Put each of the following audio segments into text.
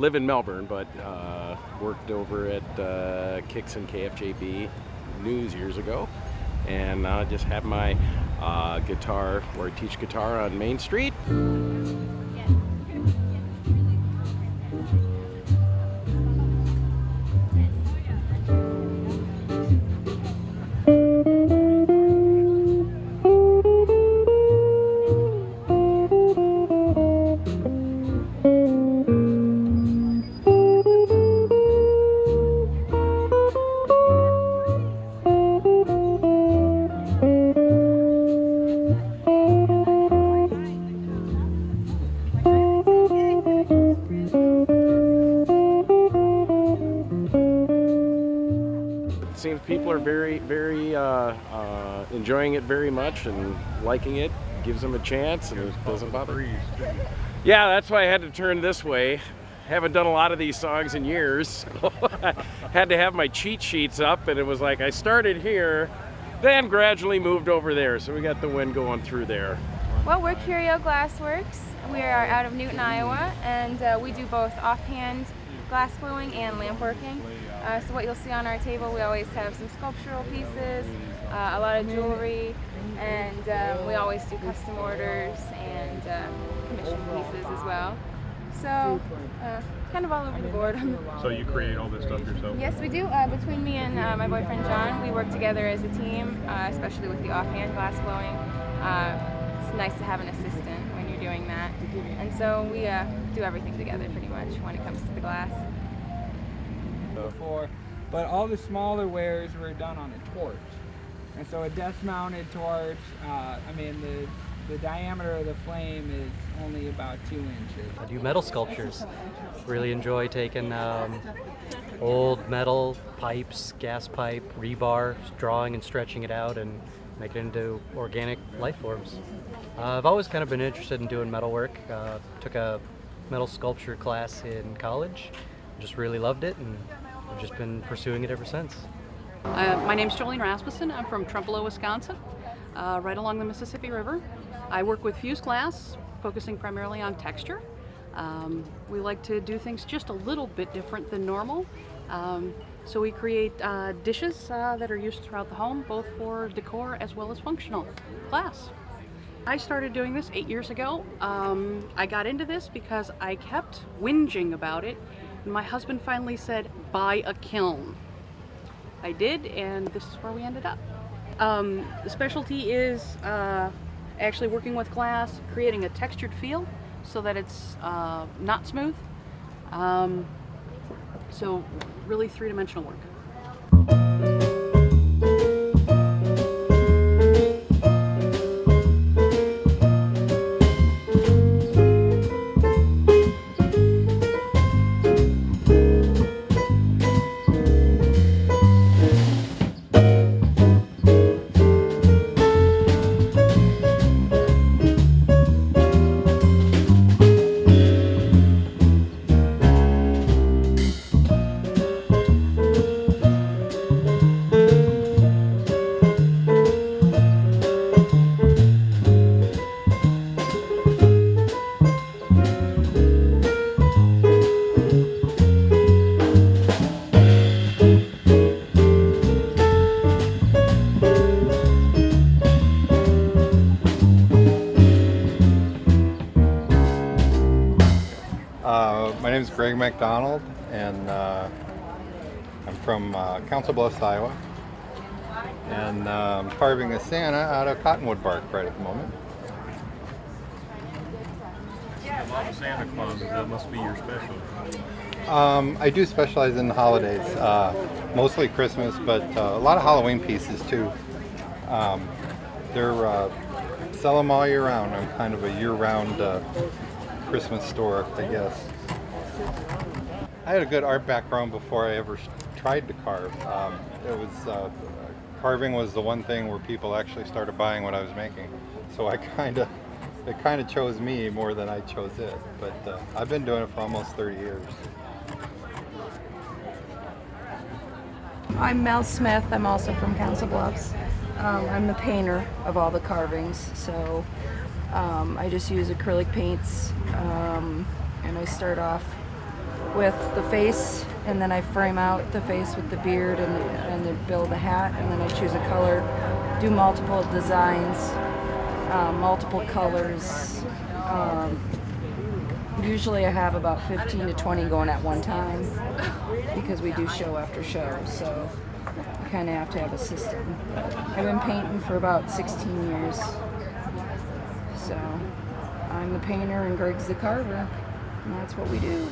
live in Melbourne, but worked over at Kicks and KFJB News years ago, and just have my guitar, where I teach guitar on Main Street. Seems people are very enjoying it very much and liking it. Gives them a chance and it doesn't bother. Yeah, that's why I had to turn this way. Haven't done a lot of these songs in years. I had to have my cheat sheets up, and it was like I started here, then gradually moved over there. So we got the wind going through there. Well, we're Curio Glassworks. We are out of Newton, Iowa, and we do both offhand glass blowing and lamp working. So what you'll see on our table, we always have some sculptural pieces, a lot of jewelry, and we always do custom orders and commission pieces as well. So kind of all over the board. So you create all this stuff yourself? Yes, we do. Between me and my boyfriend John, we work together as a team, especially with the offhand glass blowing. It's nice to have an assistant when you're doing that. And so we do everything together pretty much when it comes to the glass. Before, but all the smaller wares were done on a torch, and so a desk-mounted torch. I mean, the diameter of the flame is only about 2 inches. I do metal sculptures. Really enjoy taking old metal pipes, gas pipe, rebar, drawing and stretching it out and make it into organic life forms. I've always kind of been interested in doing metal work. Took a metal sculpture class in college. Just really loved it, and I've just been pursuing it ever since. My name's Jolene Rasmussen. I'm from Trempealeau, Wisconsin, right along the Mississippi River. I work with fused glass, focusing primarily on texture. We like to do things just a little bit different than normal. So we create dishes that are used throughout the home, both for decor as well as functional glass. I started doing this 8 years ago. I got into this because I kept whinging about it. And my husband finally said, buy a kiln. I did, and this is where we ended up. The specialty is actually working with glass, creating a textured feel so that it's not smooth. So really three-dimensional work. My name is Greg McDonald, and I'm from Council Bluffs, Iowa, and I'm carving a Santa out of cottonwood bark right at the moment. Santa Claus, that must be your specialty. I do specialize in the holidays, mostly Christmas, but a lot of Halloween pieces too. They're sell them all year round. I'm kind of a year-round Christmas store, I guess. I had a good art background before I ever tried to carve. Carving was the one thing where people actually started buying what I was making. So it kind of chose me more than I chose it. But I've been doing it for almost 30 years. I'm Mel Smith. I'm also from Council Bluffs. I'm the painter of all the carvings, so I just use acrylic paints, and I start off with the face, and then I frame out the face with the beard and then build a hat, and then I choose a color, do multiple designs, multiple colors. Usually I have about 15 to 20 going at one time because we do show after show, so you kind of have to have a system. I've been painting for about 16 years, so I'm the painter and Greg's the carver, and that's what we do.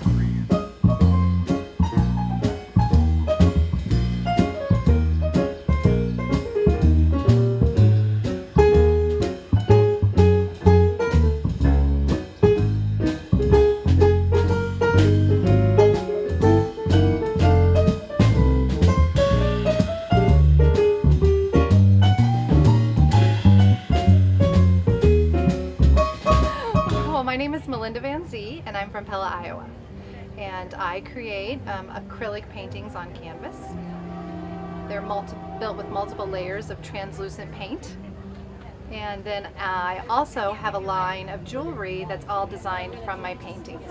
My name is Melinda Van Zee, and I'm from Pella, Iowa. And I create acrylic paintings on canvas. They're built with multiple layers of translucent paint. And then I also have a line of jewelry that's all designed from my paintings.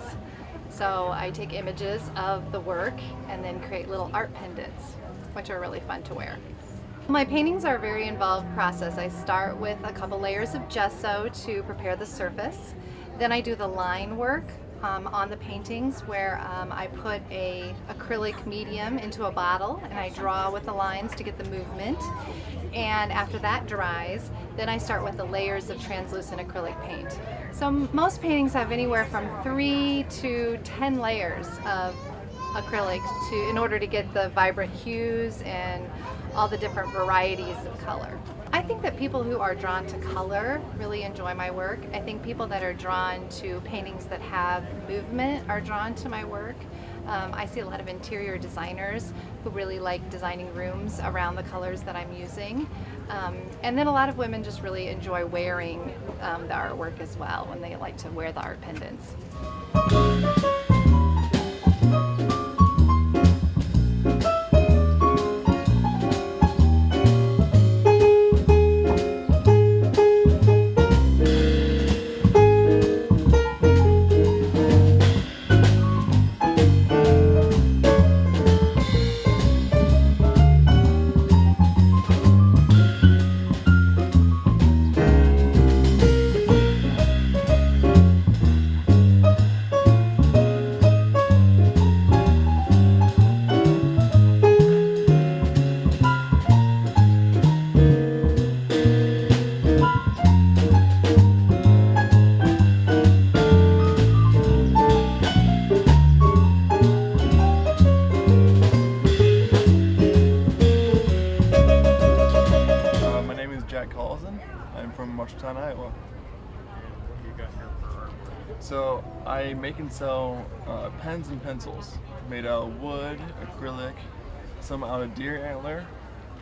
So I take images of the work and then create little art pendants, which are really fun to wear. My paintings are a very involved process. I start with a couple layers of gesso to prepare the surface. Then I do the line work on the paintings where I put a acrylic medium into a bottle and I draw with the lines to get the movement. And after that dries, then I start with the layers of translucent acrylic paint. So most paintings have anywhere from 3 to 10 layers of acrylic in order to get the vibrant hues and all the different varieties of color. I think that people who are drawn to color really enjoy my work. I think people that are drawn to paintings that have movement are drawn to my work. I see a lot of interior designers who really like designing rooms around the colors that I'm using. And then a lot of women just really enjoy wearing the artwork as well when they like to wear the art pendants. I'm from Marshalltown, Iowa. So I make and sell pens and pencils made out of wood, acrylic, some out of deer antler,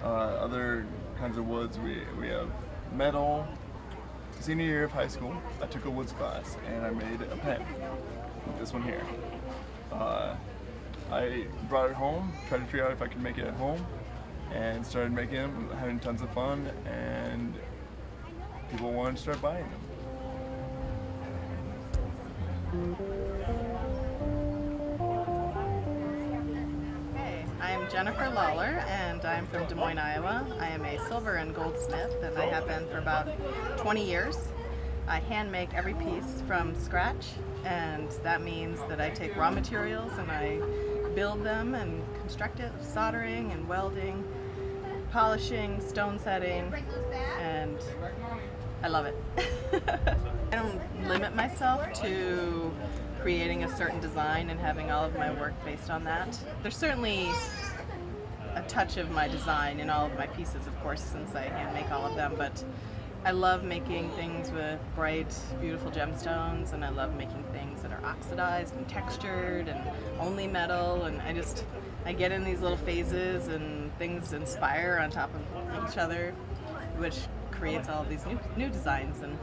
other kinds of woods. We have metal. Senior year of high school, I took a woods class and I made a pen, this one here. I brought it home, tried to figure out if I could make it at home, and started making them, having tons of fun, and people wanted to start buying them. Hey, I'm Jennifer Lawler, and I'm from Des Moines, Iowa. I am a silver and goldsmith, and I have been for about 20 years. I hand make every piece from scratch, and that means that I take raw materials and I build them and construct it, soldering and welding, polishing, stone setting, and I love it. I don't limit myself to creating a certain design and having all of my work based on that. There's certainly a touch of my design in all of my pieces, of course, since I hand make all of them, but I love making things with bright, beautiful gemstones, and I love making things that are oxidized and textured and only metal, and I get in these little phases and things inspire on top of each other, which creates all of these new designs. And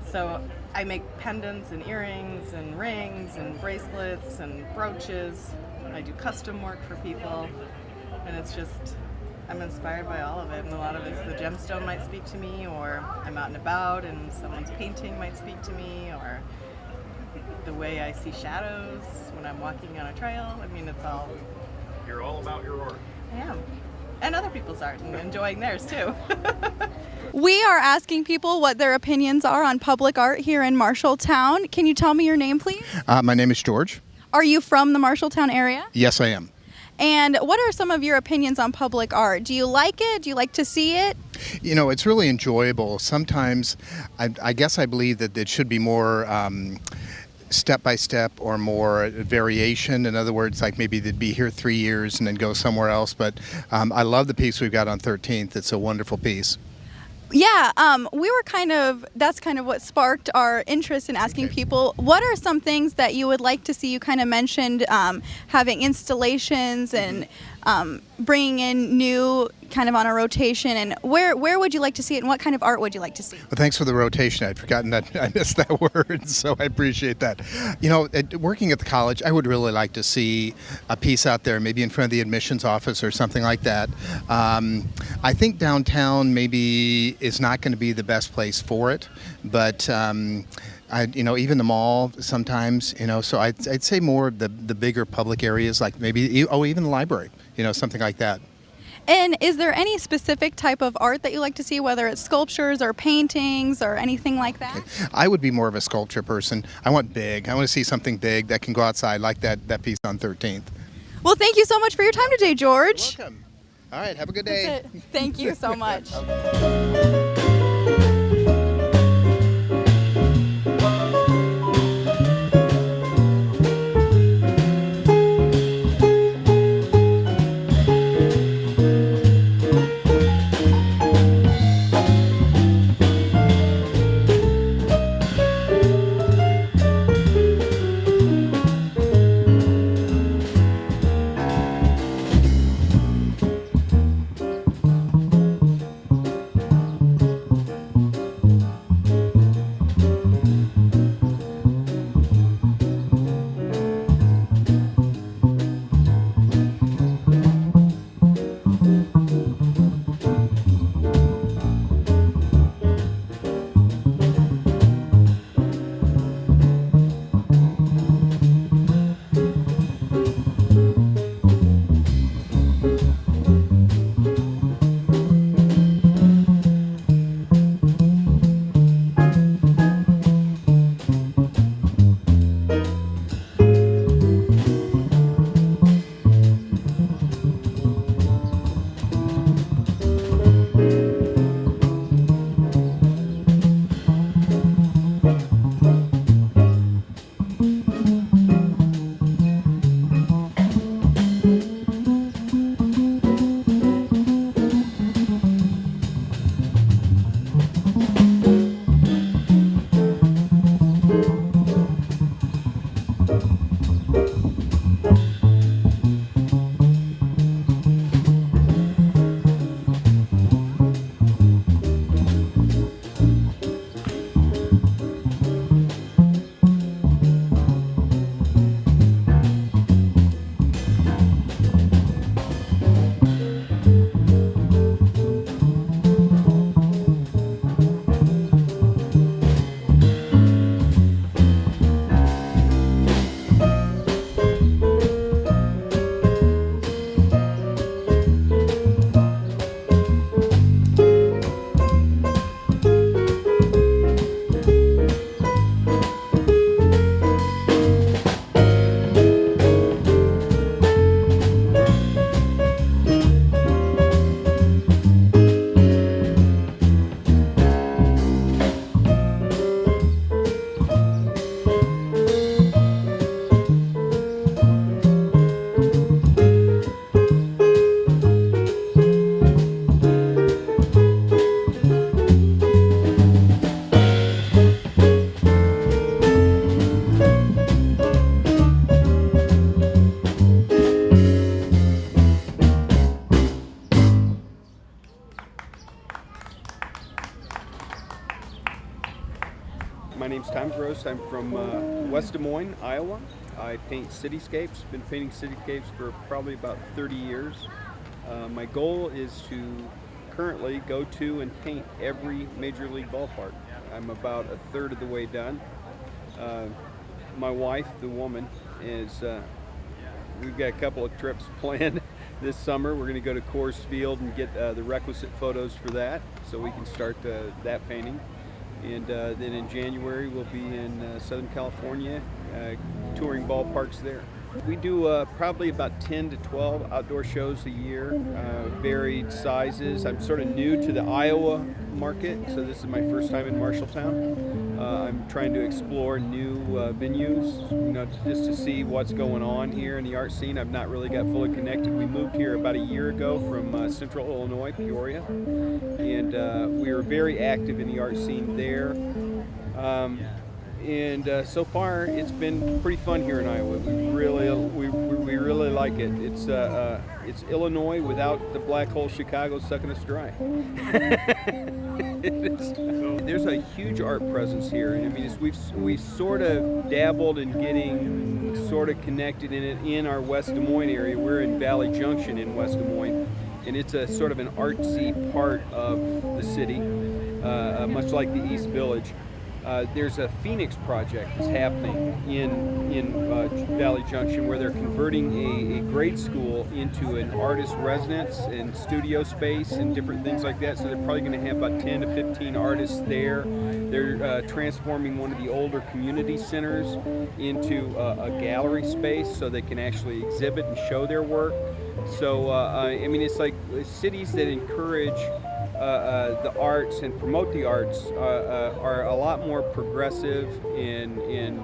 so I make pendants and earrings and rings and bracelets and brooches. I do custom work for people, and it's just, I'm inspired by all of it, and a lot of it's the gemstone might speak to me, or I'm out and about and someone's painting might speak to me, or the way I see shadows when I'm walking on a trail. I mean, it's all... You're all about your art. I am. And other people's art, and enjoying theirs too. We are asking people what their opinions are on public art here in Marshalltown. Can you tell me your name, please? My name is George. Are you from the Marshalltown area? Yes, I am. And what are some of your opinions on public art? Do you like it? Do you like to see it? You know, it's really enjoyable. Sometimes, I guess I believe that it should be more step by step or more variation. In other words, like maybe they'd be here 3 years and then go somewhere else. But I love the piece we've got on 13th. It's a wonderful piece. Yeah, that's kind of what sparked our interest in asking people, what are some things that you would like to see? You kind of mentioned having installations and bringing in new kind of on a rotation, and where would you like to see it, and what kind of art would you like to see? Well, thanks for the rotation. I'd forgotten that. I missed that word, so I appreciate that. You know, working at the college, I would really like to see a piece out there, maybe in front of the admissions office or something like that. I think downtown maybe is not going to be the best place for it, but even the mall sometimes, so I'd say more of the bigger public areas, like maybe, even the library, something like that. And is there any specific type of art that you like to see, whether it's sculptures or paintings or anything like that? I would be more of a sculpture person. I want big. I want to see something big that can go outside, like that piece on 13th. Well, thank you so much for your time today, George. You're welcome. All right, have a good day. Thank you so much. My name's Tom Gross. I'm from West Des Moines, Iowa. I paint cityscapes. Been painting cityscapes for probably about 30 years. My goal is to currently go to and paint every major league ballpark. I'm about a third of the way done. my wife, the woman, is we've got a couple of trips planned this summer. We're going to go to Coors Field and get the requisite photos for that, so we can start that painting. And then in January we'll be in Southern California, touring ballparks there. We do probably about 10 to 12 outdoor shows a year, varied sizes. I'm sort of new to the Iowa market, so this is my first time in Marshalltown. I'm trying to explore new venues, just to see what's going on here in the art scene. I've not really got fully connected. We moved here about a year ago from Central Illinois, Peoria, and we were very active in the art scene there. And so far, it's been pretty fun here in Iowa. We really like it. It's Illinois without the black hole Chicago sucking us dry. There's a huge art presence here, and I mean, we've sort of dabbled in getting sort of connected in it in our West Des Moines area. We're in Valley Junction in West Des Moines, and it's a sort of an artsy part of the city, much like the East Village. There's a Phoenix project that's happening in Valley Junction where they're converting a grade school into an artist residence and studio space and different things like that. So they're probably going to have about 10 to 15 artists there. They're transforming one of the older community centers into a gallery space so they can actually exhibit and show their work. So, I mean, it's like cities that encourage the arts and promote the arts are a lot more progressive and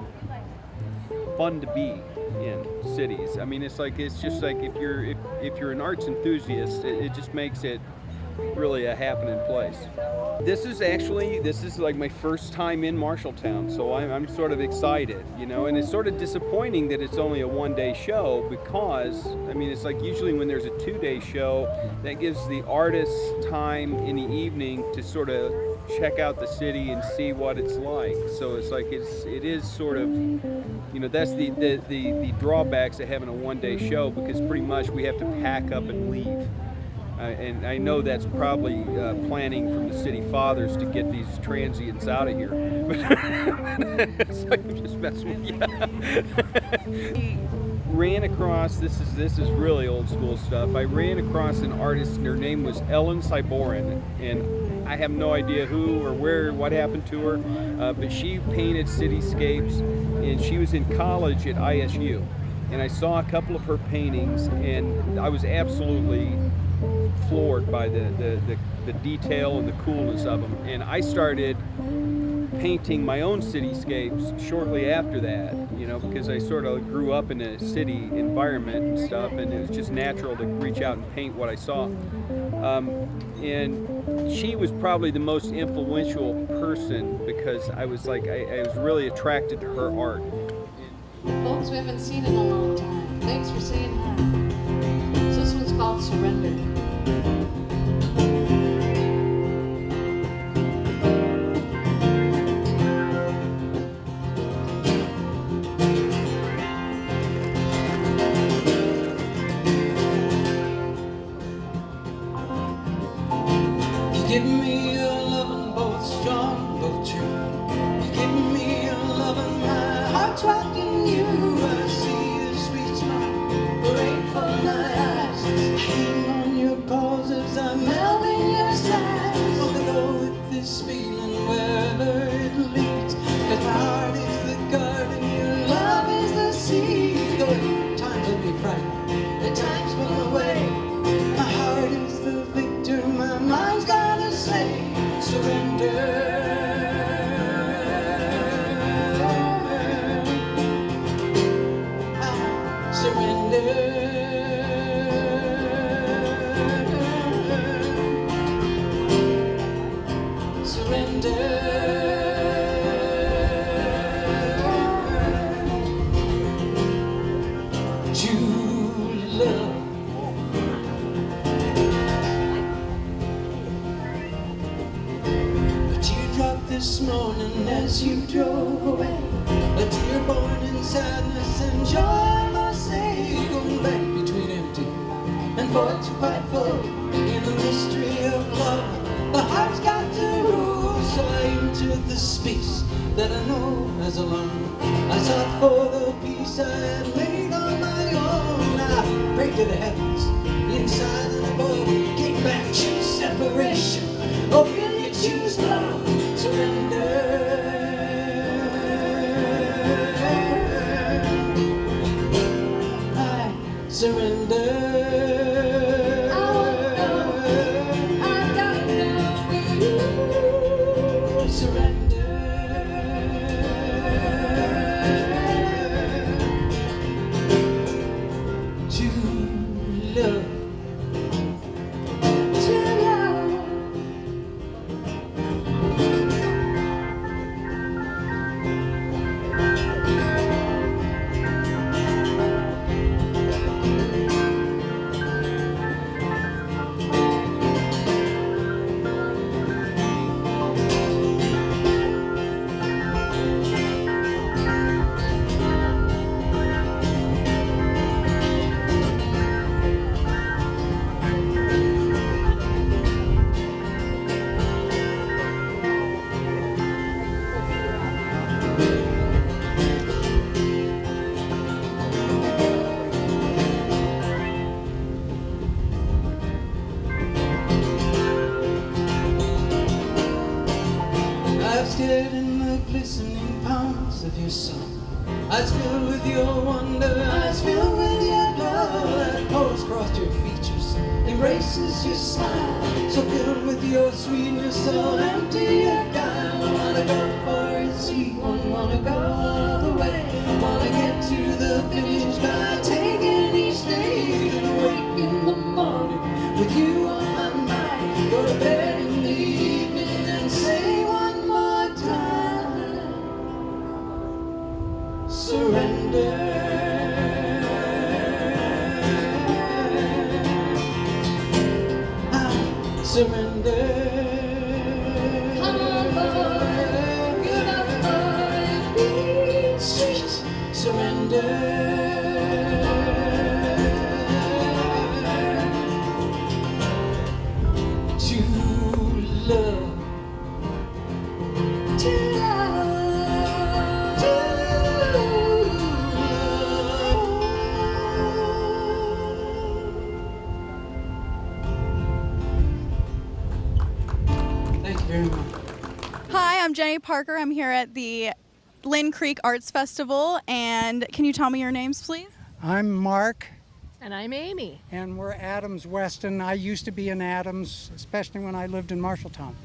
fun to be in cities. I mean, it's just like if you're an arts enthusiast, it just makes it really a happening place. This is like my first time in Marshalltown, so I'm sort of excited, and it's sort of disappointing that it's only a one-day show because, I mean, it's like usually when there's a two-day show, that gives the artists time in the evening to sort of check out the city and see what it's like. So it's like it is sort of, that's the drawbacks of having a one-day show, because pretty much we have to pack up and leave. And I know that's probably planning from the city fathers to get these transients out of here. It's like I'm just messing with you. We ran across, this is really old school stuff. I ran across an artist, and her name was Ellen Cyborin, and I have no idea who or where, what happened to her, but she painted cityscapes, and she was in college at ISU. And I saw a couple of her paintings, and I was absolutely floored by the detail and the coolness of them. And I started painting my own cityscapes shortly after that, because I sort of grew up in a city environment and stuff, and it was just natural to reach out and paint what I saw. And she was probably the most influential person because I was really attracted to her art. Folks we haven't seen in a long time. Thanks for saying hi. So this one's called Surrender. You give me a loving both strong, both true. You give me a loving my heart's wrapped in you. I see a sweet smile break from my eyes. Hang on your paws as I melt in your sides. I'll go with this feeling wherever it leads. 'Cause my heart is the garden, your love is the seed. Though times will be frightened, the times will away. My heart is the victor, my mind's gotta say surrender. This morning as you drove away, a tear born in sadness and joy I must say, going back between empty and voids quite full. In the mystery of love, the heart's got to rule. So I entered the space that I know as alone. I sought for to the heavens, inside and above. Get back, choose separation, or will you choose love? Surrender. I surrender. I've stared in the glistening palms of your sun. Eyes filled with your wonder, eyes filled with your love. That pose across your features, embraces your smile. So filled with your sweetness, so empty your guile. I wanna go for it, sweet one, wanna go all the way. Wanna get to the finish by taking each day. Gonna wake in the morning with you on my mind. Go to bed in the evening and say one more time, surrender. I surrender. Come on, boy, give up for Beat Street, surrender. To love. Thank you very much. Hi, I'm Jenny Parker. I'm here at the Linn Creek Arts Festival, and can you tell me your names, please? I'm Mark. And I'm Amy. And we're Adams Weston. I used to be in Adams, especially when I lived in Marshalltown.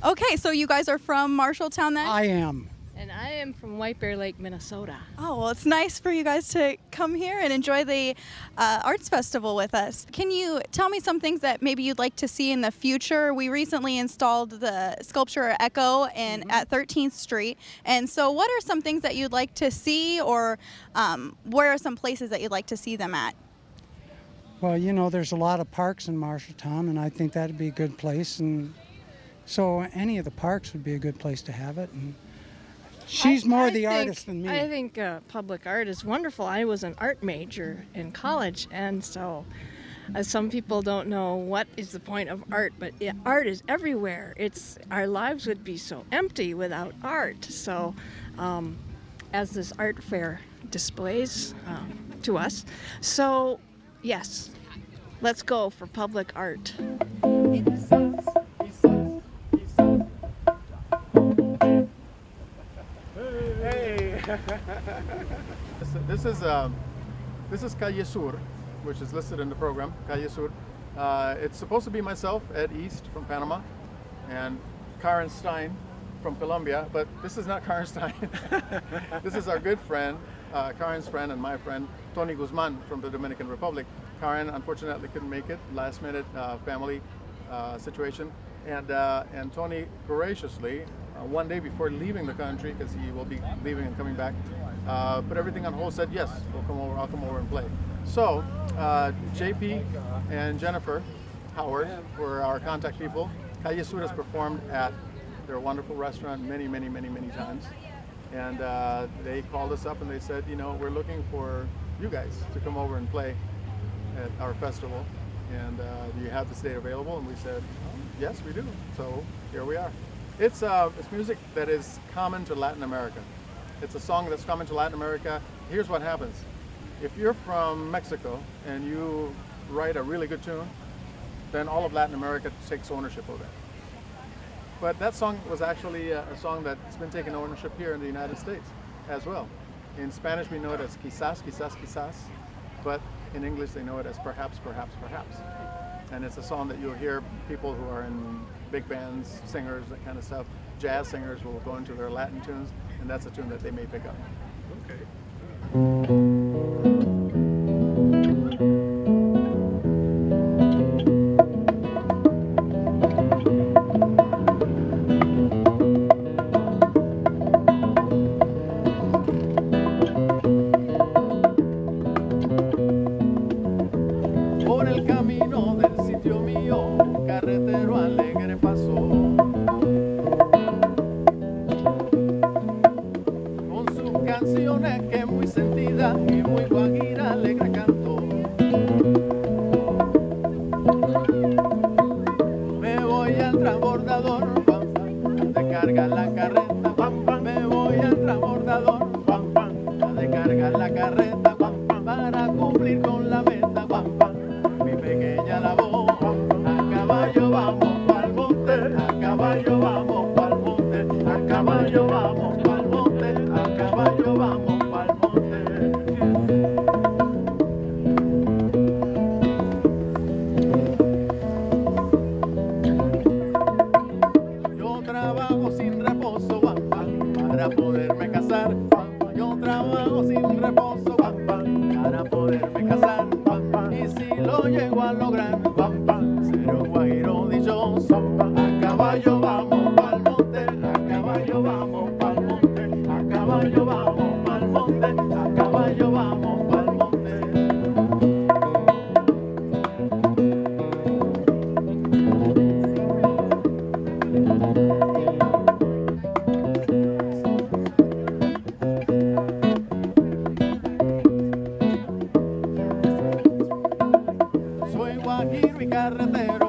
Okay, so you guys are from Marshalltown then? I am. And I am from White Bear Lake, Minnesota. Oh, well, it's nice for you guys to come here and enjoy the Arts Festival with us. Can you tell me some things that maybe you'd like to see in the future? We recently installed the sculpture Echo at 13th Street. And so what are some things that you'd like to see, or where are some places that you'd like to see them at? Well, you know, there's a lot of parks in Marshalltown, and I think that'd be a good place. And so any of the parks would be a good place to have it. And she's more the artist than me. I think public art is wonderful. I was an art major in college, and so some people don't know what is the point of art, but art is everywhere. Our lives would be so empty without art. So as this art fair displays to us. So yes, let's go for public art. Hey! This is Calle Sur, which is listed in the program, Calle Sur. It's supposed to be myself, Ed East from Panama, and Karen Stein from Colombia, but this is not Karen Stein. This is our good friend, Karen's friend and my friend, Tony Guzman from the Dominican Republic. Karen unfortunately couldn't make it, last minute family situation, and Tony graciously, one day before leaving the country, because he will be leaving and coming back, put everything on hold, said yes, I'll come over and play. So JP and Jennifer Howard were our contact people. Calle Sur has performed at their wonderful restaurant many times, and they called us up and they said, you know, we're looking for you guys to come over and play at our festival, and do you have this date available? And we said, oh, yes, we do. So here we are. It's music that is common to Latin America. It's a song that's common to Latin America. Here's what happens. If you're from Mexico and you write a really good tune, then all of Latin America takes ownership of it. But that song was actually a song that's been taking ownership here in the United States as well. In Spanish we know it as quizás, quizás, quizás, but in English they know it as perhaps, perhaps, perhaps. And it's a song that you'll hear people who are in big bands, singers, that kind of stuff, jazz singers will go into their Latin tunes, and that's a tune that they may pick up. Okay. Por el camino del sitio mío, un carretero alegre pasó. Con sus canciones que muy sentida y muy guajira alegre cantó. Me voy al transbordador, pam, pam, de carga la carreta, pam, pam. Me voy al transbordador, pam, pam, de carga la carreta, pam, pam, para cumplir con la meta, pam, pam. Mi pequeña labor, a caballo vamos pa'l monte, a caballo vamos pa'l monte, a caballo vamos pa'l monte, a caballo vamos pa'l monte. Yo trabajo sin reposo, pam, pam, para poderme casar, pam, pam. Yo trabajo sin reposo, pam, pam, para poderme casar, pam, pam. Y si lo llego a lograr, pam, pam, seré un guajiro dichoso, pam. A caballo vamos pa'l monte, a caballo vamos pa'l monte, a caballo vamos pa'l monte, a caballo vamos pa'l monte. Soy guajiro y carretero,